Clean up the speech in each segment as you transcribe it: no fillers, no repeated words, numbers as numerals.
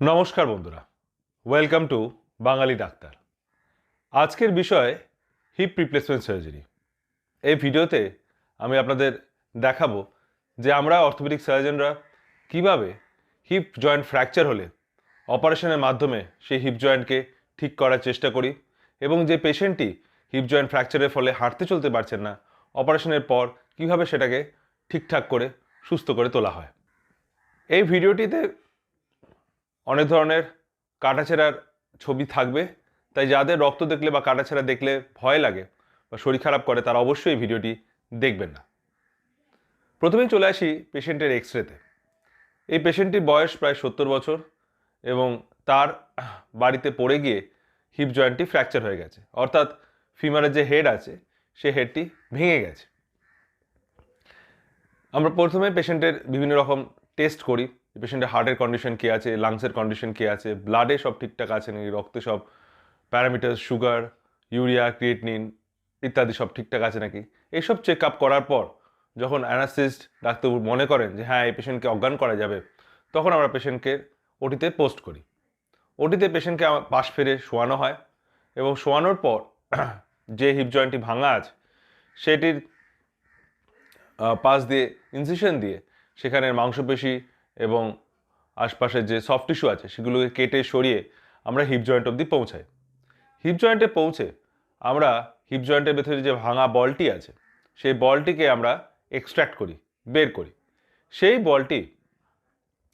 নমস্কার বন্ধুরা, welcome to Bangali doctor. আজকের বিষয় হিপ রিপ্লেসমেন্ট সার্জারি। এই ভিডিওতে আমি আপনাদের দেখাবো যে আমরা অর্থোপেডিক সার্জনরা কিভাবে হিপ জয়েন্ট ফ্র্যাকচার হলে অপারেশনের মাধ্যমে সেই হিপ জয়েন্টকে ঠিক করার চেষ্টা করি এবং যে পেশেন্টটি হিপ জয়েন্ট ফ্র্যাকচারের ফলে হাঁটতে চলতে পারছেন না, অপারেশনের পর কিভাবে সেটাকে ঠিকঠাক করে সুস্থ করে তোলা হয়। এই ভিডিওটিতে অনেক ধরনের কাটাছেঁড়ার ছবি থাকবে, তাই যাদের রক্ত দেখলে বা কাটাছেঁড়া দেখলে ভয় লাগে বা শরীর খারাপ করে তারা অবশ্যই এই ভিডিওটি দেখবেন না। প্রথমেই চলে আসি পেশেন্টের এক্সরেতে। এই পেশেন্টটির বয়স প্রায় 70 বছর এবং তার বাড়িতে পড়ে গিয়ে হিপ জয়েন্টটি ফ্র্যাকচার হয়ে গেছে, অর্থাৎ ফিমারের যে হেড আছে সে হেডটি ভেঙে গেছে। আমরা প্রথমে পেশেন্টের বিভিন্ন রকম টেস্ট করি। পেশেন্টের হার্টের কন্ডিশন কী আছে, লাংসের কন্ডিশন কী আছে, ব্লাডে সব ঠিকঠাক আছে নাকি, রক্তে সব প্যারামিটার, সুগার, ইউরিয়া, ক্রিয়েটিনিন ইত্যাদি সব ঠিকঠাক আছে নাকি, এইসব চেক আপ করার পর যখন অ্যানাস্থেটিস্ট ডাক্তারবাবু মনে করেন যে হ্যাঁ এই পেশেন্টকে অজ্ঞান করা যাবে, তখন আমরা পেশেন্টকে ওটিতে পোস্ট করি। ওটিতে পেশেন্টকে পাশ ফিরে শোয়ানো হয় এবং শোয়ানোর পর যে হিপ জয়েন্টটি ভাঙা আছে সেটির পাশ দিয়ে ইনসিশন দিয়ে সেখানের মাংসপেশি এবং আশপাশের যে সফট টিস্যু আছে সেগুলোকে কেটে সরিয়ে আমরা হিপ জয়েন্ট অবধি পৌঁছাই। হিপ জয়েন্টে পৌঁছে আমরা হিপ জয়েন্টের ভেতরে যে ভাঙা বলটি আছে সেই বলটিকে আমরা এক্সট্র্যাক্ট করি, বের করি। সেই বলটি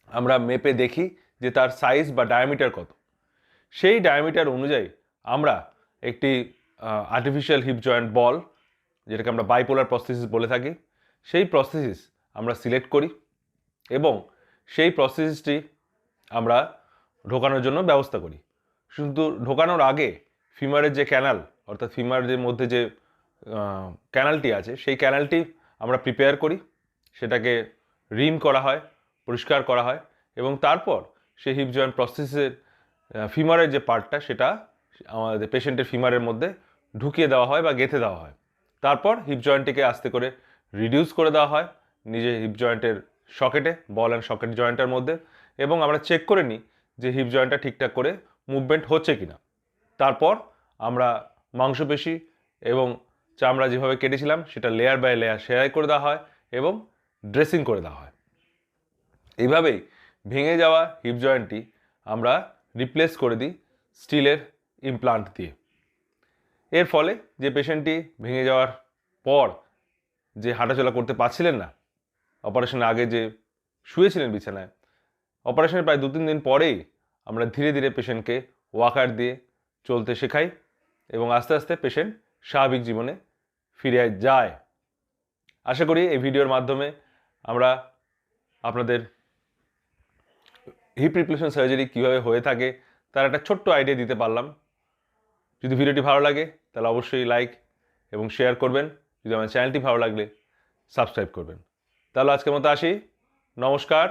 আমরা মেপে দেখি যে তার সাইজ বা ডায়ামিটার কত। সেই ডায়ামিটার অনুযায়ী আমরা একটি আর্টিফিশিয়াল হিপ জয়েন্ট বল, যেটাকে আমরা বাইপোলার প্রস্থেসিস বলে থাকি, সেই প্রস্থেসিস আমরা সিলেক্ট করি এবং সেই প্রস্থেসিসটি আমরা ঢোকানোর জন্য ব্যবস্থা করি। শুধু ঢোকানোর আগে ফিমারের যে ক্যানাল, অর্থাৎ ফিমারের মধ্যে যে ক্যানালটি আছে সেই ক্যানালটি আমরা প্রিপেয়ার করি, সেটাকে রিন করা হয়, পরিষ্কার করা হয় এবং তারপর সেই হিপ জয়েন্ট প্রস্থেসিসের ফিমারের যে পার্টটা সেটা আমাদের পেশেন্টের ফিমারের মধ্যে ঢুকিয়ে দেওয়া হয় বা গেঁথে দেওয়া হয়। তারপর হিপ জয়েন্টটিকে আস্তে করে রিডিউস করে দেওয়া হয় নিজে হিপ জয়েন্টের সকেটে, বল অ্যান্ড সকেট জয়েন্টের মধ্যে, এবং আমরা চেক করে নিই যে হিপ জয়েন্টটা ঠিকঠাক করে মুভমেন্ট হচ্ছে কিনা। তারপর আমরা মাংসপেশি এবং চামড়া যেভাবে কেটেছিলাম সেটা লেয়ার বাই লেয়ার সেলাই করে দেওয়া হয় এবং ড্রেসিং করে দেওয়া হয়। এইভাবেই ভেঙে যাওয়া হিপ জয়েন্টটি আমরা রিপ্লেস করে দিই স্টিলের ইমপ্লান্ট দিয়ে। এর ফলে যে পেশেন্টটি ভেঙে যাওয়ার পর যে হাঁটাচলা করতে পারছিলেন না, অপারেশনের আগে যে শুয়েছিলেন বিছানায়, অপারেশনের প্রায় 2-3 দিন পরেই আমরা ধীরে ধীরে পেশেন্টকে ওয়াকার দিয়ে চলতে শেখাই এবং আস্তে আস্তে পেশেন্ট স্বাভাবিক জীবনে ফিরে যায়। আশা করি এই ভিডিওর মাধ্যমে আমরা আপনাদের হিপ রিপ্লেসমেন্ট সার্জারি কীভাবে হয়ে থাকে তার একটা ছোট্ট আইডিয়া দিতে পারলাম। যদি ভিডিওটি ভালো লাগে তাহলে অবশ্যই লাইক এবং শেয়ার করবেন। যদি আমার চ্যানেলটি ভালো লাগলে সাবস্ক্রাইব করবেন। তাহলে আজকের মতো আসি। নমস্কার।